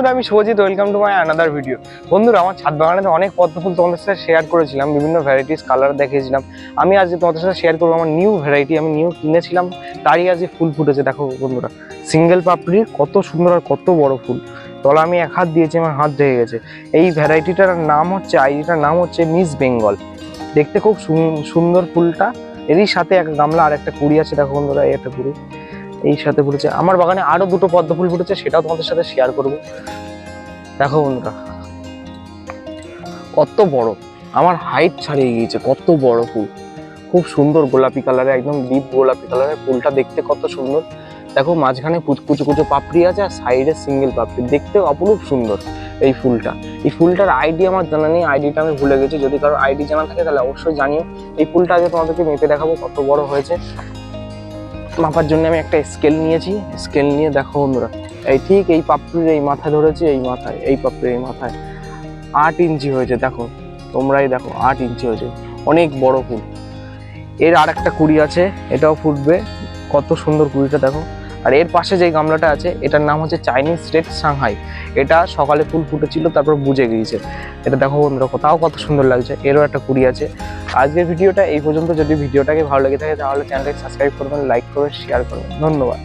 বন্ধুরা, আমি Subhajit, welcome to my another video. বন্ধুরা, আমার ছাদ বাগানে অনেক পদ্ম ফুল তোমাদের সাথে শেয়ার করেছিলাম, বিভিন্ন ভ্যারাইটিস কালার দেখিয়েছিলাম। আমি আজকে তোমাদের সাথে শেয়ার করবো আমার নিউ ভ্যারাইটি, আমি নিউ কিনেছিলাম, তারই আজকে ফুল ফুটেছে। দেখো বন্ধুরা, সিঙ্গেল পাপড়ির কত সুন্দর আর কত বড় ফুল। তলা আমি এক হাত দিয়েছি, আমার হাত ঢেকে গেছে। এই ভ্যারাইটিটার নাম হচ্ছে, আইডিটার নাম হচ্ছে মিস বেঙ্গল। দেখতে খুব সুন্দর ফুলটা। এরই সাথে এক গামলা আর একটা কুড়ি আছে। দেখো বন্ধুরা, এই একটা কুড়ি এই সাথে ফুটেছে। আমার বাগানে আরো দুটো পদ্ম ফুল ফুটেছে, সেটাও তোমাদের সাথে শেয়ার করব। দেখো বন্ধুরা, কত বড়, আমার হাইট ছাড়িয়ে গিয়েছে, কত বড় ফুল। খুব সুন্দর গোলাপি কালারে, একদম ডিপ গোলাপি কালারের ফুলটা, দেখতে কত সুন্দর। দেখো মাঝখানে কুচো কুচো পাপড়ি আছে আর সাইডে সিঙ্গেল পাপড়ি, দেখতে অপরূপ সুন্দর এই ফুলটা। এই ফুলটার আইডি আমার জানা নেই, আইডিটা আমি ভুলে গেছি। যদি কারো আইডি জানা থাকে তাহলে অবশ্যই জানিও। এই ফুলটা আজকে তোমাদেরকে মেপে দেখাবো কত বড় হয়েছে। মাপার জন্য আমি একটা স্কেল নিয়েছি। স্কেল নিয়ে দেখো বন্ধুরা, এই ঠিক এই পাপড়ির এই মাথায় ধরেছি, এই মাথায়, এই পাপড়ির এই মাথায় 8 ইঞ্চি হয়েছে। দেখো তোমরাই দেখো, 8 ইঞ্চি হয়েছে, অনেক বড় ফুল। এর আর একটা কুড়ি আছে, এটাও ফুটবে। কত সুন্দর কুড়িটা দেখো। আর এর পাশে যে গামলাটা আছে, এটার নাম হচ্ছে চাইনিজ রেড সাংহাই। এটা সকালে ফুল ফুটেছিল, তারপর বুঝে গিয়েছে। এটা দেখো বন্ধুরা, কোথাও কত সুন্দর লাগছে। এরও একটা কুড়ি আছে। আজকের ভিডিওটা এই পর্যন্ত। যদি ভিডিওটাকে ভালো লেগে থাকে তাহলে চ্যানেলটাকে সাবস্ক্রাইব করবেন, লাইক করবেন, শেয়ার করবেন। ধন্যবাদ।